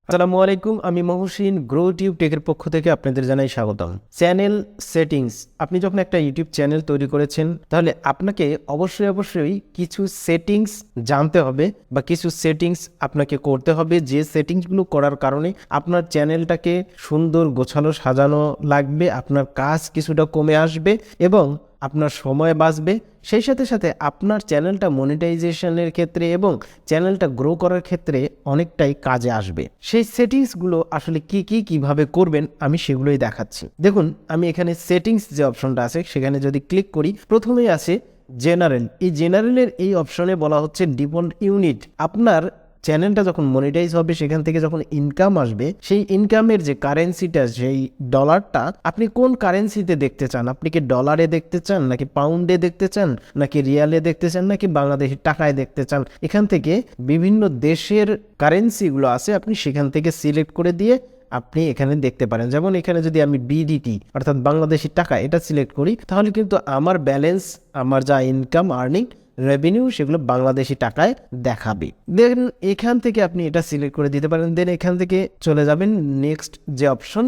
আসসালামু আলাইকুম, আমি মহসিন গ্রো টিউব টেকের পক্ষ থেকে আপনাদের জানাই স্বাগতম। চ্যানেল সেটিংস, আপনি যখন একটা ইউটিউব চ্যানেল তৈরি করেছেন তাহলে আপনাকে অবশ্যই কিছু সেটিংস জানতে হবে বা কিছু সেটিংস আপনাকে করতে হবে, যে সেটিংসগুলো করার কারণে আপনার চ্যানেলটাকে সুন্দর গোছানো সাজানো লাগবে, আপনার কাজ কিছুটা কমে আসবে এবং আপনার সময় বাঁচবে। সেই সাথে সাথে আপনার চ্যানেলটা মনিটাইজেশনের ক্ষেত্রে এবং চ্যানেলটা গ্রো করার ক্ষেত্রে অনেকটাই কাজে আসবে। সেই সেটিংসগুলো আসলে কিভাবে করবেন আমি সেগুলোই দেখাচ্ছি। দেখুন, আমি এখানে সেটিংস যে অপশনটা আছে সেখানে যদি ক্লিক করি, প্রথমেই আছে জেনারেল। এই জেনারেলের এই অপশনে বলা হচ্ছে ডিফল্ট ইউনিট। আপনার চ্যানেলটা যখন মনিটাইজ হবে, সেখান থেকে যখন ইনকাম আসবে, সেই ইনকামের যে কারেন্সিটা, সেই ডলারটা আপনি কোন কারেন্সিতে দেখতে চান? আপনি কি ডলারে দেখতে চান, নাকি পাউন্ডে দেখতে চান, নাকি রিয়ালে দেখতে চান, নাকি বাংলাদেশি টাকায় দেখতে চান? এখান থেকে বিভিন্ন দেশের কারেন্সিগুলো আছে, আপনি সেখান থেকে সিলেক্ট করে দিয়ে আপনি এখানে দেখতে পারেন। যেমন এখানে যদি আমি বিডিটি অর্থাৎ বাংলাদেশি টাকা এটা সিলেক্ট করি, তাহলে কিন্তু আমার ব্যালেন্স, আমার যা ইনকাম আর্নিং রেভিনিউ সেগুলো বাংলাদেশি টাকায় দেখাবে। দেন এখান থেকে আপনি এটা সিলেক্ট করে দিতে পারেন। দেন এখান থেকে চলে যাবেন নেক্সট যে অপশন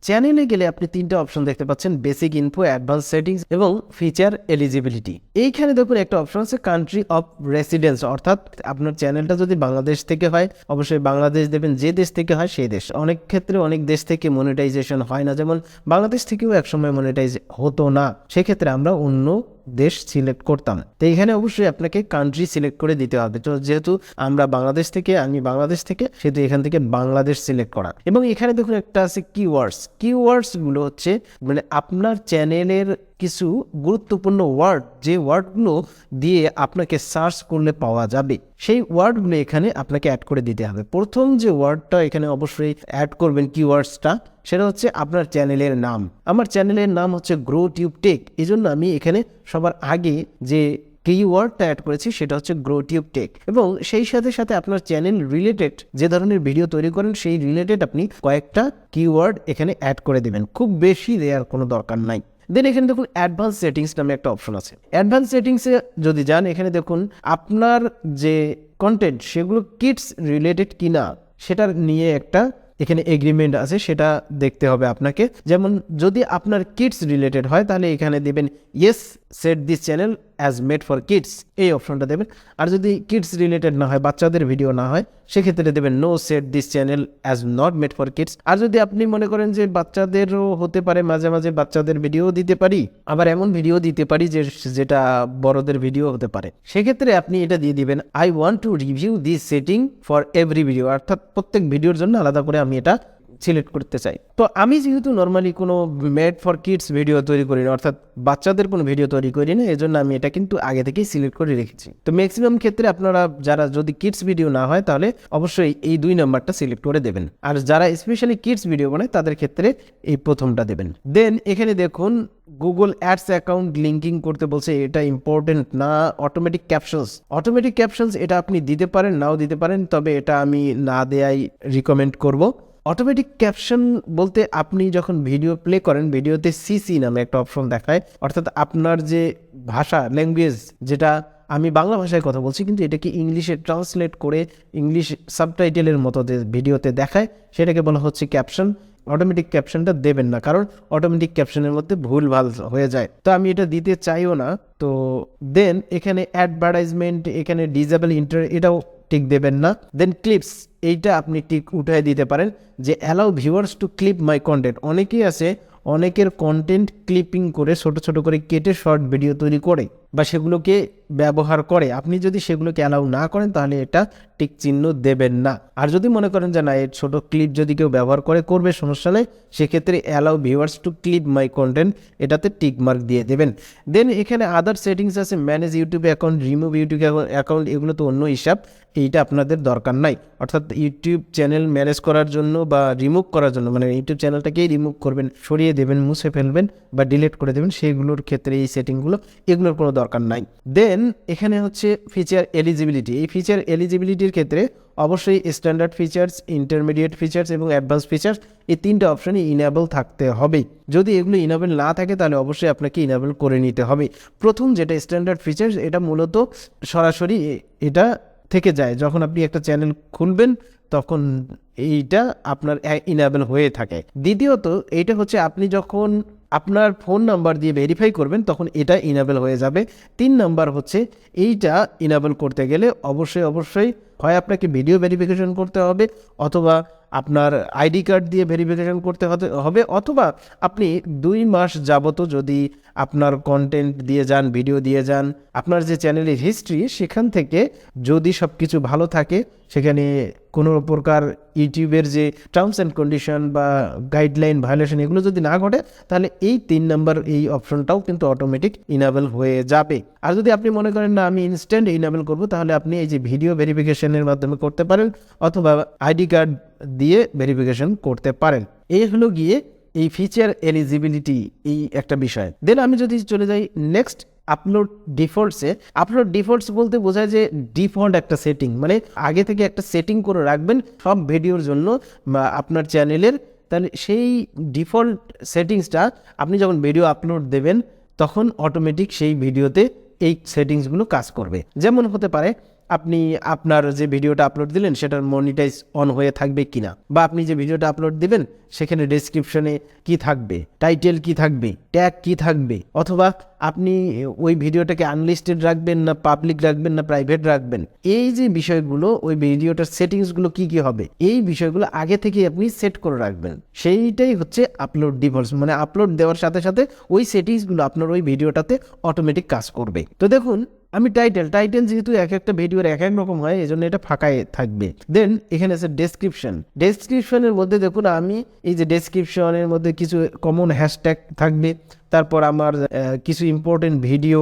চ্যানেলে গেলে আপনি তিনটা অপশন দেখতে পাচ্ছেন: বেসিক ইনফো, অ্যাডভান্স সেটিংস এবং ফিচার এলিজিবিলিটি। এইখানে দেখুন একটা অপশন আছে কান্ট্রি অফ রেসিডেন্স, অর্থাৎ আপনার চ্যানেলটা যদি বাংলাদেশ থেকে হয় অবশ্যই বাংলাদেশ দেবেন, যে দেশ থেকে হয় সেই দেশ। অনেক ক্ষেত্রে অনেক দেশ থেকে মনিটাইজেশন হয় না, যেমন বাংলাদেশ থেকেও একসময় মনিটাইজ হতো না, সেক্ষেত্রে আমরা অন্য দেশ সিলেক্ট করতাম। তো এখানে অবশ্যই আপনাকে কান্ট্রি সিলেক্ট করে দিতে হবে। তো যেহেতু আমি বাংলাদেশ থেকে, সেহেতু এখান থেকে বাংলাদেশ সিলেক্ট করা। এবং এখানে দেখুন একটা আছে কিওয়ার্ডস গুলো হচ্ছে মানে আপনার চ্যানেলের কিছু গুরুত্বপূর্ণ ওয়ার্ড, যে ওয়ার্ডগুলো দিয়ে আপনাকে সার্চ করলে পাওয়া যাবে, সেই ওয়ার্ডগুলো এখানে আপনাকে অ্যাড করে দিতে হবে। প্রথম যে ওয়ার্ডটা এখানে অবশ্যই অ্যাড করবেন কিওয়ার্ডসটা, সেটা হচ্ছে আপনার চ্যানেলের নাম। আমার চ্যানেলের নাম হচ্ছে গ্রো টিউব টেক, এই জন্য আমি এখানে সবার আগে যে কিওয়ার্ডটা অ্যাড করেছি সেটা হচ্ছে গ্রো টিউব টেক। এবং সেই সাথে সাথে আপনার চ্যানেল রিলেটেড যে ধরনের ভিডিও তৈরি করেন সেই রিলেটেড আপনি কয়েকটা কিওয়ার্ড এখানে অ্যাড করে দেবেন, খুব বেশি দেওয়ার কোনো দরকার নাই। দেন এখানে দেখুন অ্যাডভান্স সেটিংস নামে একটা অপশন আছে। অ্যাডভান্স সেটিংসে যদি যান, এখানে দেখুন আপনার যে কন্টেন্ট সেগুলো কিডস রিলেটেড কিনা সেটার নিয়ে একটা এখানে এগ্রিমেন্ট আছে, সেটা দেখতে হবে আপনাকে। যেমন যদি আপনার কিডস রিলেটেড হয় তাহলে এখানে দেবেন yes set this channel as made for kids, এই অপশনটা দেবেন। আর যদি কিডস রিলেটেড না হয়, বাচ্চাদের ভিডিও না হয়, সেক্ষেত্রে দেবেন no set this channel as not made for kids. আর যদি আপনি মনে করেন যে বাচ্চাদেরও হতে পারে, মাঝে মাঝে বাচ্চাদের ভিডিও দিতে পারি, আবার এমন ভিডিও দিতে পারি যেটা বড়দের ভিডিও হতে পারে, সেক্ষেত্রে আপনি এটা দিয়ে দিবেন I want to review this setting for every video, অর্থাৎ প্রত্যেক ভিডিওর জন্য আলাদা করে আমি এটা সিলেক্ট করতে চাই। তো আমি যেহেতু নর্মালি কোনো মেড ফর কিডস ভিডিও তৈরি করি না, অর্থাৎ বাচ্চাদের কোনো ভিডিও তৈরি করি না, এজন্য আমি এটা কিন্তু আগে থেকেই সিলেক্ট করে রেখেছি। তো ম্যাক্সিমাম ক্ষেত্রে আপনারা যারা যদি কিডস ভিডিও না হয় তাহলে অবশ্যই এই 2 নম্বরটা সিলেক্ট করে দেবেন, আর যারা স্পেশালি কিডস ভিডিও বানায় তাদের ক্ষেত্রে এই প্রথমটা দেবেন। দেন এখানে দেখুন গুগল অ্যাডস অ্যাকাউন্ট লিঙ্কিং করতে বলছে, এটা ইম্পর্টেন্ট না। অটোমেটিক ক্যাপশনস এটা আপনি দিতে পারেন, নাও দিতে পারেন, তবে এটা আমি না দেয়াই রিকমেন্ড করব। অটোমেটিক ক্যাপশন বলতে আপনি যখন ভিডিও প্লে করেন, ভিডিওতে সিসি নামে একটা অপশন দেখায়, অর্থাৎ আপনার যে ভাষা ল্যাঙ্গুয়েজ, যেটা আমি বাংলা ভাষায় কথা বলছি কিন্তু এটাকে ইংলিশে ট্রান্সলেট করে ইংলিশ সাবটাইটেলের মতো ভিডিওতে দেখায়, সেটাকে বলা হচ্ছে ক্যাপশন। অটোমেটিক ক্যাপশনটা দেবেন না, কারণ অটোমেটিক ক্যাপশনের মধ্যে ভুলভাল হয়ে যায়, তো আমি এটা দিতে চাইও না। তো দেন এখানে অ্যাডভার্টাইজমেন্ট, এখানে ডিজেবল এটাও টিক দেবেন না। দেন ক্লিপস, এইটা আপনি টিক উঠাই দিতে পারেন যে allow viewers to clip my content. অনেকেই আছে, অনেকের কন্টেন্ট ক্লিপিং করে ছোট ছোট করে কেটে শর্ট ভিডিও তৈরি করে বা সেগুলোকে ব্যবহার করে, আপনি যদি সেগুলোকে অ্যালাউ না করেন তাহলে এটা টিক চিহ্ন দেবেন না। আর যদি মনে করেন যে না, এর ছোট ক্লিপ যদি কেউ ব্যবহার করবে সমস্যা নেই, সেক্ষেত্রে allow viewers to clip my content এটাতে টিক মার্ক দিয়ে দেবেন। দেন এখানে আদার সেটিংস আছে, manage YouTube account, remove YouTube account, এগুলো তো অন্য হিসাব, এইটা আপনাদের দরকার নাই। অর্থাৎ ইউটিউব চ্যানেল ম্যানেজ করার জন্য বা রিমুভ করার জন্য, মানে ইউটিউব চ্যানেলটাকেই রিমুভ করবেন, সরিয়ে দেবেন, মুছে ফেলবেন বা ডিলিট করে দেবেন, সেগুলোর ক্ষেত্রে এই সেটিংগুলো, এগুলোর কোনো দরকার নাই। দেন এখানে হচ্ছে ফিচার এলিজিবিলিটি। এই ফিচার এলিজিবিলিটির ক্ষেত্রে অবশ্যই স্ট্যান্ডার্ড ফিচার্স, ইন্টারমিডিয়েট ফিচার্স এবং অ্যাডভান্স ফিচার্স, এই 3টে অপশনই ইনেবল থাকতে হবে। যদি এগুলো ইনেবল না থাকে তাহলে অবশ্যই আপনাকে ইনেবল করে নিতে হবে। প্রথম যেটা স্ট্যান্ডার্ড ফিচার্স, এটা মূলত সরাসরি এটা থেকে যায়, যখন আপনি একটা চ্যানেল খুলবেন তখন এইটা আপনার ইনেবল হয়ে থাকে। দ্বিতীয়ত এইটা হচ্ছে আপনি যখন আপনার ফোন নাম্বার দিয়ে ভেরিফাই করবেন তখন এটা ইনেবল হয়ে যাবে। 3 নাম্বার হচ্ছে এইটা ইনেবল করতে গেলে অবশ্যই হয় আপনাকে ভিডিও ভেরিফিকেশন করতে হবে, অথবা আপনার আইডি কার্ড দিয়ে ভেরিফিকেশন করতে হবে, অথবা আপনি 2 মাস যাবত যদি আপনার কন্টেন্ট দিয়ে যান, ভিডিও দিয়ে যান, আপনার যে চ্যানেলের হিস্ট্রি সেখান থেকে যদি সব কিছু ভালো থাকে, সেখানে কোনো প্রকার ইউটিউবের যে টার্মস অ্যান্ড কন্ডিশন বা গাইডলাইন ভায়োলেশন এগুলো যদি না ঘটে, তাহলে এই 3 নাম্বার এই অপশনটাও কিন্তু অটোমেটিক ইনেবল হয়ে যাবে। আর যদি আপনি মনে করেন না আমি ইনস্ট্যান্ট ইনেবল করব, তাহলে আপনি এই যে ভিডিও ভেরিফিকেশনের মাধ্যমে করতে পারেন, অথবা আইডি কার্ড দিয়ে ভেরিফিকেশন করতে পারেন। এই হলো গিয়ে এই ফিচার এলিজিবিলিটি এই একটা বিষয়। দেন আমি যদি চলে যাই নেক্সট আপলোড ডিফল্টসে। আপলোড ডিফল্টস বলতে বোঝায় যে ডিফল্ট একটা সেটিং, মানে আগে থেকে একটা সেটিং করে রাখবেন সব ভিডিওর জন্য বা আপনার চ্যানেলের, তাহলে সেই ডিফল্ট সেটিংসটা আপনি যখন ভিডিও আপলোড দেবেন তখন অটোমেটিক সেই ভিডিওতে এই সেটিংসগুলো কাজ করবে। যেমন হতে পারে আপনি আপনার যে ভিডিওটা আপলোড দিলেন সেটার মনিটাইজ অন হয়ে থাকবে কিনা, বা আপনি যে ভিডিওটা আপলোড দিবেন সেখানে ডেসক্রিপশনে কি থাকবে, টাইটেল কি থাকবে, ট্যাগ কি থাকবে, অথবা আপনি ওই ভিডিওটাকে আনলিস্টেড রাখবেন না পাবলিক রাখবেন না প্রাইভেট রাখবেন, এই যে বিষয়গুলো ওই ভিডিওটার সেটিংসগুলো কি কি হবে এই বিষয়গুলো আগে থেকে আপনি সেট করে রাখবেন। সেইটাই হচ্ছে আপলোড ডিফল্টস, মানে আপলোড দেওয়ার সাথে সাথে ওই সেটিংসগুলো আপনার ওই ভিডিওটাতে অটোমেটিক কাজ করবে। তো দেখুন আমি টাইটেল যেহেতু এক একটা ভিডিওর এক এক রকম হয়, এই জন্য এটা ফাঁকায় থাকবে। দেন এখানে আছে ডেসক্রিপশনের মধ্যে দেখুন আমি এই যে ডেসক্রিপশনের মধ্যে কিছু কমন হ্যাশট্যাগ থাকবে, তারপর আমার কিছু ইম্পর্টেন্ট ভিডিও,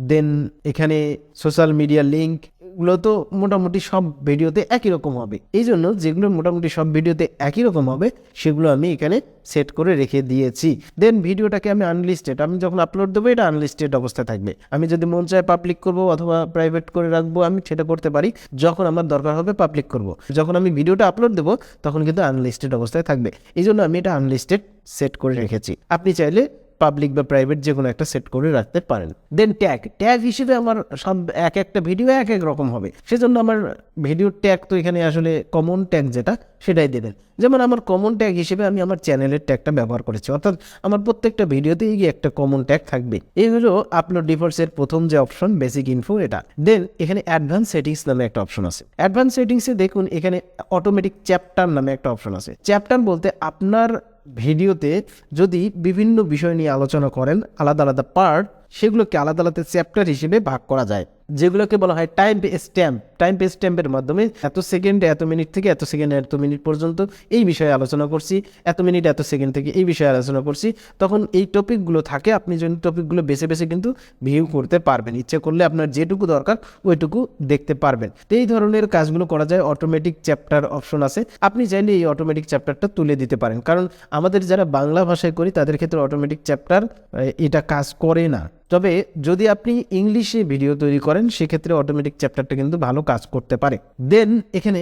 দেন এখানে সোশ্যাল মিডিয়া লিঙ্ক, এগুলো তো মোটামুটি সব ভিডিওতে একই রকম হবে। এই জন্য যেগুলো মোটামুটি সব ভিডিওতে একই রকম হবে সেগুলো আমি এখানে সেট করে রেখে দিয়েছি। দেন ভিডিওটাকে আমি আনলিস্টেড, আমি যখন আপলোড দেবো এটা আনলিস্টেড অবস্থায় থাকবে। আমি যদি মন চায় পাবলিক করবো অথবা প্রাইভেট করে রাখবো, আমি সেটা করতে পারি। যখন আমার দরকার হবে পাবলিক করব, যখন আমি ভিডিওটা আপলোড দেবো তখন কিন্তু আনলিস্টেড অবস্থায় থাকবে। এই জন্য আমি এটা আনলিস্টেড সেট করে রেখেছি। আপনি চাইলে পাবলিক বা প্রাইভেট যে কোনো একটা সেট করে রাখতে পারেন। দেন ট্যাগ হিসেবে আমার সব এক একটা ভিডিও এক এক রকম হবে, সেজন্য আমার ভিডিওর ট্যাগ তো এখানে আসলে কমন ট্যাগ যেটা সেটাই দেবেন। যেমন আমার কমন ট্যাগ হিসেবে আমি আমার চ্যানেলের ট্যাগটা ব্যবহার করেছি, অর্থাৎ আমার প্রত্যেকটা ভিডিওতেই গিয়ে একটা কমন ট্যাগ থাকবে। এই হলো আপলোড ডিফল্টসের প্রথম যে অপশন বেসিক ইনফো এটা। দেন এখানে অ্যাডভান্স সেটিংস নামে একটা অপশন আছে। অ্যাডভান্স সেটিংসে দেখুন এখানে অটোমেটিক চ্যাপ্টার নামে একটা অপশন আছে। চ্যাপ্টার বলতে আপনার ভিডিওতে যদি বিভিন্ন বিষয় নিয়ে আলোচনা করেন আলাদা আলাদা পার্ট, সেগুলোকে আলাদা আলাদা চ্যাপ্টার হিসেবে ভাগ করা যায়, যেগুলোকে বলা হয় টাইম স্ট্যাম্পের মাধ্যমে এত সেকেন্ড এত মিনিট থেকে এত সেকেন্ড এত মিনিট পর্যন্ত এই বিষয়ে আলোচনা করছি, এত মিনিট এত সেকেন্ড থেকে এই বিষয়ে আলোচনা করছি। তখন এই টপিকগুলো থাকে, আপনি যদি টপিকগুলো বেছে বেছে কিন্তু ভিউ করতে পারবেন, ইচ্ছে করলে আপনার যেটুকু দরকার ওইটুকু দেখতে পারবেন। তো এই ধরনের কাজগুলো করা যায়। অটোমেটিক চ্যাপ্টার অপশন আছে, আপনি চাইলে এই অটোমেটিক চ্যাপ্টারটা তুলে দিতে পারেন, কারণ আমাদের যারা বাংলা ভাষায় করি তাদের ক্ষেত্রে অটোমেটিক চ্যাপ্টার এটা কাজ করে না। তবে যদি আপনি ইংলিশে ভিডিও তৈরি করেন সেক্ষেত্রে অটোমেটিক চ্যাপ্টারটা কিন্তু ভালো কাজ করতে পারে। দেন এখানে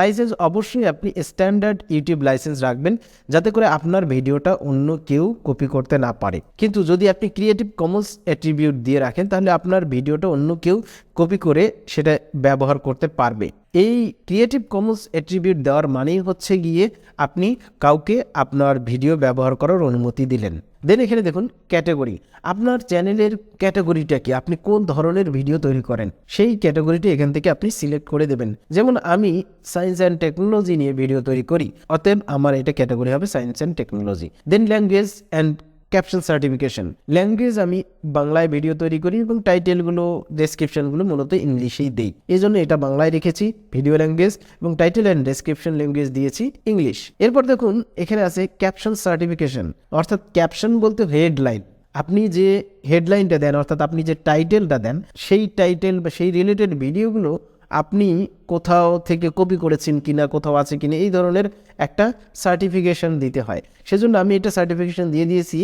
লাইসেন্স অবশ্যই আপনি স্ট্যান্ডার্ড ইউটিউব লাইসেন্স রাখবেন, যাতে করে আপনার ভিডিওটা অন্য কেউ কপি করতে না পারে। কিন্তু যদি আপনি ক্রিয়েটিভ কমন্স অ্যাট্রিবিউট দিয়ে রাখেন তাহলে আপনার ভিডিওটা অন্য কেউ কপি করে সেটা ব্যবহার করতে পারবে। এই ক্রিয়েটিভ কমন্স অ্যাট্রিবিউট দেওয়ার মানেই হচ্ছে গিয়ে আপনি কাউকে আপনার ভিডিও ব্যবহার করার অনুমতি দিলেন। দেন এখানে দেখুন ক্যাটাগরি, আপনার চ্যানেলের ক্যাটাগরিটা কি, আপনি কোন ধরনের ভিডিও তৈরি করেন সেই ক্যাটাগরিটা এখান থেকে আপনি সিলেক্ট করে দেবেন। যেমন আমি সায়েন্স অ্যান্ড টেকনোলজি নিয়ে ভিডিও তৈরি করি, অতএব আমার এটা ক্যাটাগরি হবে science and technology. Then language and caption certification, language আমি বাংলায় ভিডিও তৈরি করি এবং টাইটেলগুলো ডেসক্রিপশনগুলো মূলত ইংলিশেই দিই, এই জন্য এটা বাংলায় রেখেছি ভিডিও ল্যাঙ্গুয়েজ, এবং টাইটেল অ্যান্ড ডেসক্রিপশন ল্যাঙ্গুয়েজ দিয়েছি ইংলিশ। এরপর দেখুন এখানে আছে ক্যাপশন সার্টিফিকেশন, অর্থাৎ ক্যাপশন বলতে হেডলাইন, আপনি যে হেডলাইনটা দেন অর্থাৎ আপনি যে টাইটেলটা দেন সেই টাইটেল বা সেই রিলেটেড ভিডিওগুলো আপনি কোথাও থেকে কপি করেছেন কিনা, কোথাও আছে কিনা, এই ধরনের একটা সার্টিফিকেশন দিতে হয়। সেজন্য আমি এটা সার্টিফিকেশন দিয়ে দিয়েছি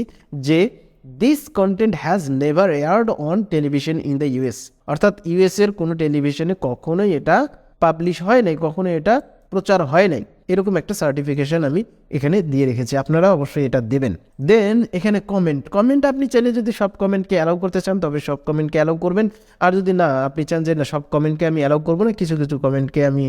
যে this content has never aired on television in the US, অর্থাৎ ইউএসের কোনো টেলিভিশনে কখনোই এটা পাবলিশ হয় নাই, কখনো এটা প্রচার হয় নাই, এরকম একটা সার্টিফিকেশন আমি এখানে দিয়ে রেখেছি, আপনারা অবশ্যই এটা দেবেন। দেন এখানে কমেন্ট আপনি চাইলে যদি সব কমেন্টকে অ্যালাউ করতে চান তবে সব কমেন্টকে অ্যালাউ করবেন, আর যদি না আপনি চান যে না সব কমেন্টকে আমি অ্যালাউ করবো না, কিছু কিছু কমেন্টকে আমি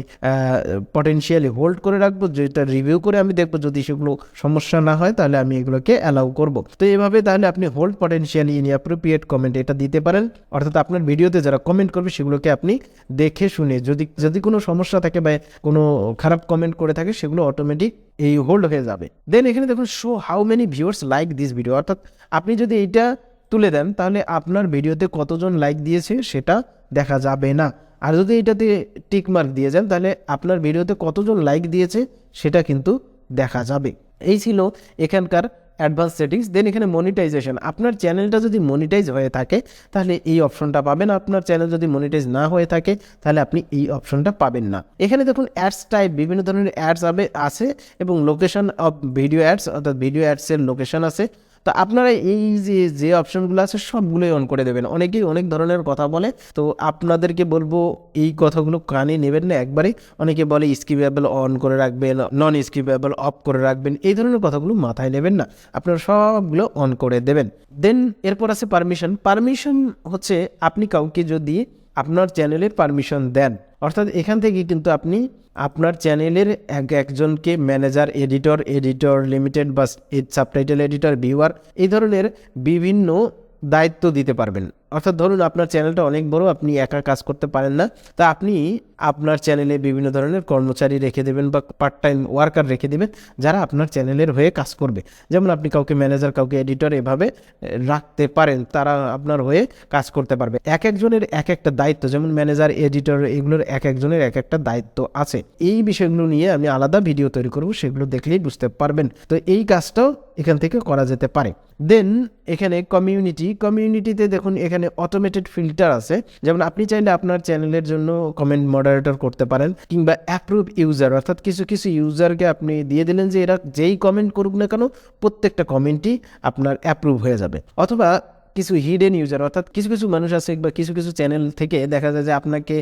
পটেনশিয়ালি হোল্ড করে রাখবো, যেটা রিভিউ করে আমি দেখবো, যদি সেগুলো সমস্যা না হয় তাহলে আমি এগুলোকে অ্যালাউ করব। তো এইভাবে তাহলে আপনি হোল্ড পটেনশিয়ালি ইনঅ্যাপ্রোপ্রিয়েট কমেন্ট এটা দিতে পারেন, অর্থাৎ আপনার ভিডিওতে যারা কমেন্ট করবে সেগুলোকে আপনি দেখে শুনে যদি কোনো সমস্যা থাকে বা কোনো খারাপ কমেন্ট করে থাকে সেগুলো অটোমেটিক এই হোল্ড হয়ে যাবে। দেন এখানে দেখুন show how many viewers like this video, অর্থাৎ আপনি যদি এইটা তুলে দেন তাহলে আপনার ভিডিওতে কতজন লাইক দিয়েছে সেটা দেখা যাবে না, আর যদি এটাতে টিক মার্ক দিয়ে যান তাহলে আপনার ভিডিওতে কতজন লাইক দিয়েছে সেটা কিন্তু দেখা যাবে। এই ছিল এখানকার অ্যাডভান্স সেটিংস। দেন এখানে মনিটাইজেশন, আপনার চ্যানেলটা যদি মনিটাইজ হয়ে থাকে তাহলে এই অপশনটা পাবেন, আপনার চ্যানেল যদি মনিটাইজ না হয়ে থাকে তাহলে আপনি এই অপশনটা পাবেন না। এখানে দেখুন অ্যাডস টাইপ, বিভিন্ন ধরনের অ্যাডস আছে এবং লোকেশন অফ ভিডিও অ্যাডস, অর্থাৎ ভিডিও অ্যাডসের লোকেশন আছে। তো আপনারা এই যে অপশনগুলো আছে সবগুলোই অন করে দেবেন। অনেকেই অনেক ধরনের কথা বলে, তো আপনাদেরকে বলবো এই কথাগুলো কানে নেবেন না একবারে। অনেকে বলে স্কিপেবল অন করে রাখবেন, নন স্কিপেবল অফ করে রাখবেন, এই ধরনের কথাগুলো মাথায় নেবেন না, আপনারা সবগুলো অন করে দেবেন। দেন এরপর আছে পারমিশন হচ্ছে আপনি কাউকে যদি আপনার চ্যানেলে পারমিশন দেন, অর্থাৎ এখান থেকে কিন্তু আপনি আপনার চ্যানেলের একজনকে ম্যানেজার, এডিটর লিমিটেড বা সাবটাইটেল এডিটর, ভিউয়ার, এই ধরনের বিভিন্ন দায়িত্ব দিতে পারবেন। অর্থাৎ ধরুন আপনার চ্যানেলটা অনেক বড়, আপনি একা কাজ করতে পারেন না, তা আপনি আপনার চ্যানেলে বিভিন্ন ধরনের কর্মচারী রেখে দেবেন বা পার্ট টাইম ওয়ার্কার রেখে দেবেন যারা আপনার চ্যানেলের হয়ে কাজ করবে। যেমন আপনি কাউকে ম্যানেজার, কাউকে এডিটর এভাবে রাখতে পারেন, তারা আপনার হয়ে কাজ করতে পারবে। এক একজনের এক একটা দায়িত্ব, যেমন ম্যানেজার, এডিটর, এগুলোর এক একজনের এক একটা দায়িত্ব আছে। এই বিষয়গুলো নিয়ে আমি আলাদা ভিডিও তৈরি করব, সেগুলো দেখলেই বুঝতে পারবেন। তো এই কাজটাও এখান থেকে করা যেতে পারে। দেন এখানে কমিউনিটিতে দেখুন এখানে অটোমেটেড ফিল্টার আছে, যেমন আপনি চাইলে আপনার চ্যানেলের জন্য কমেন্ট মডারেটর করতে পারেন, কিংবা অ্যাপ্রুভ ইউজার, অর্থাৎ কিছু কিছু ইউজারকে আপনি দিয়ে দিলেন যে এরা যেই কমেন্ট করুক না কেন প্রত্যেকটা কমেন্টই আপনার অ্যাপ্রুভ হয়ে যাবে। অথবা কিছু হিডেন ইউজার, অর্থাৎ কিছু কিছু মানুষ আছে বা কিছু কিছু চ্যানেল থেকে দেখা যায় যে আপনাকে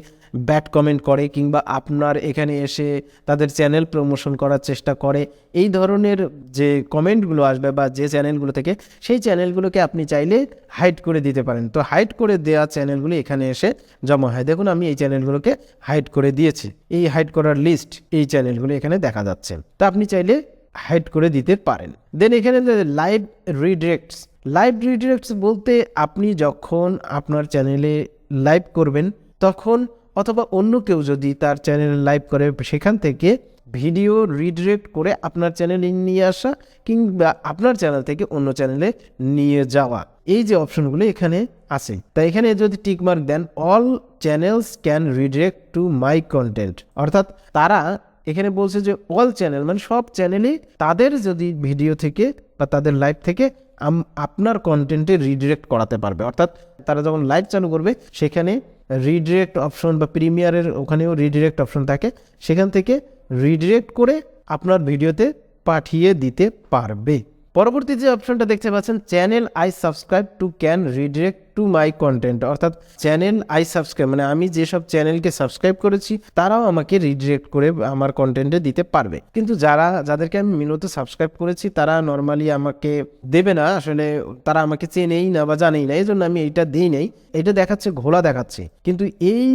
ব্যাড কমেন্ট করে কিংবা আপনার এখানে এসে তাদের চ্যানেল প্রমোশন করার চেষ্টা করে। এই ধরনের যে কমেন্টগুলো আসবে বা যে চ্যানেলগুলো থেকে, সেই চ্যানেলগুলোকে আপনি চাইলে হাইড করে দিতে পারেন। তো হাইড করে দেওয়া চ্যানেলগুলো এখানে এসে জমা হয়। দেখুন আমি এই চ্যানেলগুলোকে হাইড করে দিয়েছি, এই হাইড করার লিস্ট এই চ্যানেলগুলো এখানে দেখা যাচ্ছে, তা আপনি চাইলে হাইড করে দিতে পারেন। দেন এখানে লাইভ রিডিরেক্টস বলতে আপনি যখন আপনার চ্যানেলে লাইভ করবেন তখন, অথবা অন্য কেউ যদি তার চ্যানেলে লাইভ করে সেখান থেকে ভিডিও রিডিরেক্ট করে আপনার চ্যানেলে নিয়ে আসা কিংবা আপনার চ্যানেল থেকে অন্য চ্যানেলে নিয়ে যাওয়া, এই যে অপশনগুলো এখানে আছে। তাই এখানে যদি টিকমার্ক দেন all channels can redirect to my content, অর্থাৎ তারা এখানে বলছে যে অল চ্যানেল মানে সব চ্যানেলে তাদের যদি ভিডিও থেকে বা তাদের লাইভ থেকে আপনার কন্টেন্টে রিডিরেক্ট করাতে পারবে। অর্থাৎ তারা যখন লাইভ চালু করবে সেখানে রিডিরেক্ট অপশন বা প্রিমিয়ারের ওখানেও রিডিরেক্ট অপশন থাকে, সেখান থেকে রিডিরেক্ট করে আপনার ভিডিওতে পাঠিয়ে দিতে পারবে। পরবর্তী যে অপশনটা দেখতে পাচ্ছেন channel I subscribe to can redirect to my content, অর্থাৎ চ্যানেল আই সাবস্ক্রাইব মানে আমি যেসব চ্যানেলকে সাবস্ক্রাইব করেছি তারাও আমাকে রিডিরেক্ট করে আমার কন্টেন্টে দিতে পারবে। কিন্তু যাদেরকে আমি মূলত সাবস্ক্রাইব করেছি তারা নর্মালি আমাকে দেবে না, আসলে তারা আমাকে চেনেই না বা জানেই না, এই জন্য আমি এইটা দিই নাই। এটা দেখাচ্ছে ঘোলা দেখাচ্ছে, কিন্তু এই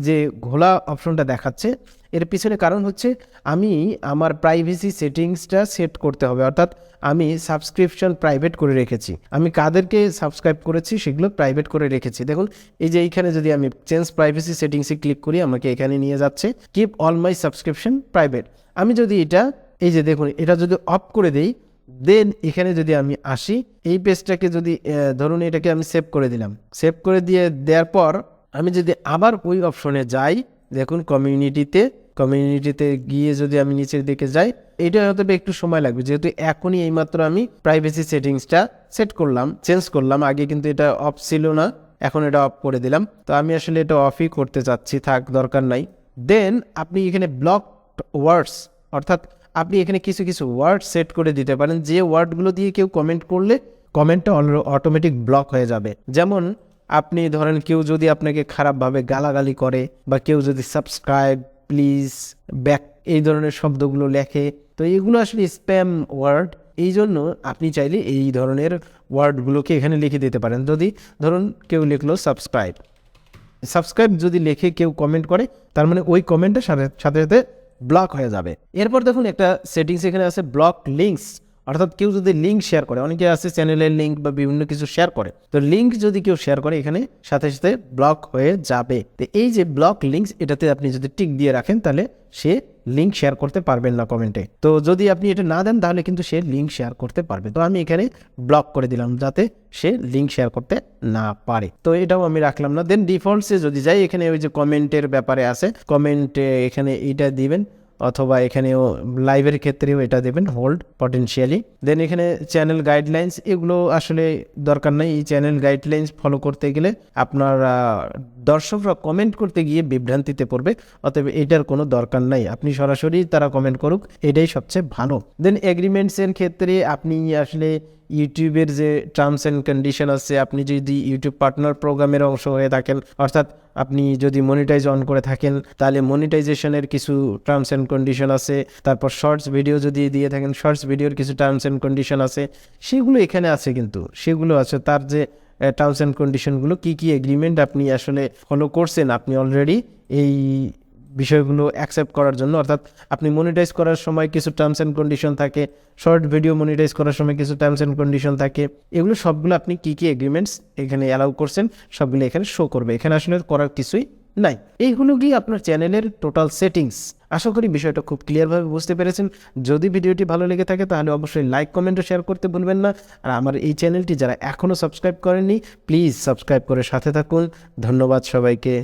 যে ঘোলা অপশনটা দেখাচ্ছে এর পিছনে কারণ হচ্ছে আমি আমার প্রাইভেসি সেটিংসটা সেট করতে হবে, অর্থাৎ আমি সাবস্ক্রিপশন প্রাইভেট করে রেখেছি, আমি কাদেরকে সাবস্ক্রাইব করেছি সেগুলো প্রাইভেট করে রেখেছি। দেখুন এই যে এইখানে যদি আমি চেঞ্জ প্রাইভেসি সেটিংসে ক্লিক করি আমাকে এখানে নিয়ে যাচ্ছে keep all my subscription private. আমি যদি এটা এই যে দেখুন এটা যদি অফ করে দেই, দেন এখানে যদি আমি আসি এই পেজটাকে যদি ধরুন এটাকে আমি সেভ করে দিলাম, সেভ করে দেওয়ার পর আমি যদি আবার ওই অপশনে যাই, দেখুন কমিউনিটিতে গিয়ে যদি আমি নিচের দিকে যাই, এটা হয়তো একটু সময় লাগবে যেহেতু এখনই এইমাত্র আমি প্রাইভেসি সেটিংসটা সেট করলাম, চেঞ্জ করলাম। আগে কিন্তু এটা অফ ছিল না, এখন এটা অফ করে দিলাম। তো আমি আসলে এটা অফই করতে চাচ্ছি, থাক দরকার নাই। দেন আপনি এখানে ব্লক ওয়ার্ডস, অর্থাৎ আপনি এখানে কিছু কিছু ওয়ার্ড সেট করে দিতে পারেন যে ওয়ার্ডগুলো দিয়ে কেউ কমেন্ট করলে কমেন্টটা অটোমেটিক ব্লক হয়ে যাবে। যেমন আপনি ধরেন কেউ যদি আপনাকে খারাপভাবে গালাগালি করে বা কেউ যদি সাবস্ক্রাইব, প্লিজ, ব্যাক এই ধরনের শব্দগুলো লেখে, তো তো এগুলো আসলে স্প্যাম ওয়ার্ড, এই জন্য আপনি চাইলে এই ধরনের ওয়ার্ডগুলোকে এখানে লিখে দিতে পারেন। যদি ধরুন কেউ লিখলো সাবস্ক্রাইব, সাবস্ক্রাইব যদি লিখে কেউ কমেন্ট করে, তার মানে ওই কমেন্টের সাথে সাথে ব্লক হয়ে যাবে। এরপর দেখুন একটা সেটিংস এখানে আছে ব্লক লিঙ্কস, অর্থাৎ কেউ যদি লিঙ্ক শেয়ার করে, অনেকে আছে চ্যানেলের লিঙ্ক বা বিভিন্ন কিছু শেয়ার করে, তো লিঙ্ক যদি কেউ শেয়ার করে এখানে সাথে সাথে ব্লক হয়ে যাবে। তো এই যে ব্লক লিঙ্কস, এটাতে আপনি যদি টিক দিয়ে রাখেন তাহলে সে লিঙ্ক শেয়ার করতে পারবেন না কমেন্টে। তো যদি আপনি এটা না দেন তাহলে কিন্তু সে লিঙ্ক শেয়ার করতে পারবে। তো আমি এখানে ব্লক করে দিলাম যাতে সে লিঙ্ক শেয়ার করতে না পারে। তো এটাও আমি রাখলাম না। দেন ডিফল্টসে যদি যাই, এখানে ওই যে কমেন্টের ব্যাপারে আছে, কমেন্টে এখানে এইটা দিবেন, অথবা এখানেও লাইভের ক্ষেত্রেও এটা দেবেন হোল্ড পটেনশিয়ালি। দেন এখানে চ্যানেল গাইডলাইন্স, এগুলো আসলে দরকার নাই। এই চ্যানেল গাইডলাইন্স ফলো করতে গেলে আপনার দর্শকরা কমেন্ট করতে গিয়ে বিভ্রান্তিতে পড়বে, অতএব এটার কোনো দরকার নাই। আপনি সরাসরি তারা কমেন্ট করুক, এটাই সবচেয়ে ভালো। দেন এগ্রিমেন্টসের ক্ষেত্রে আপনি আসলে ইউটিউবের যে টার্মস অ্যান্ড কন্ডিশন আছে, আপনি যদি ইউটিউব পার্টনার প্রোগ্রামের অংশ হয়ে থাকেন, অর্থাৎ আপনি যদি মনিটাইজ অন করে থাকেন তাহলে মনিটাইজেশনের কিছু টার্মস অ্যান্ড কন্ডিশন আছে। তারপর শর্টস ভিডিও যদি দিয়ে থাকেন, শর্টস ভিডিওর কিছু টার্মস অ্যান্ড কন্ডিশন আছে, সেগুলো এখানে আছে। কিন্তু সেগুলো আছে তার যে টার্মস অ্যান্ড কন্ডিশনগুলো, কী কী এগ্রিমেন্ট আপনি আসলে ফলো করছেন আপনি অলরেডি এই বিষয়গুলো অ্যাকসেপ্ট করার জন্য। অর্থাৎ আপনি মনিটাইজ করার সময় কিছু টার্মস অ্যান্ড কন্ডিশন থাকে, শর্ট ভিডিও মনিটাইজ করার সময় কিছু টার্মস অ্যান্ড কন্ডিশন থাকে, এগুলো সবগুলো আপনি কী কী এগ্রিমেন্টস এখানে অ্যালাউ করছেন সবগুলো এখানে শো করবে। এখানে আসলে করার কিছুই নাই। এইগুলো কি আপনার চ্যানেলের টোটাল সেটিংস। আশা করি বিষয়টা খুব ক্লিয়ারভাবে বুঝতে পেরেছেন। যদি ভিডিওটি ভালো লেগে থাকে তাহলে অবশ্যই লাইক, কমেন্ট ও শেয়ার করতে ভুলবেন না। আর আমার এই চ্যানেলটি যারা এখনও সাবস্ক্রাইব করেননি, প্লিজ সাবস্ক্রাইব করে সাথে থাকুন। ধন্যবাদ সবাইকে।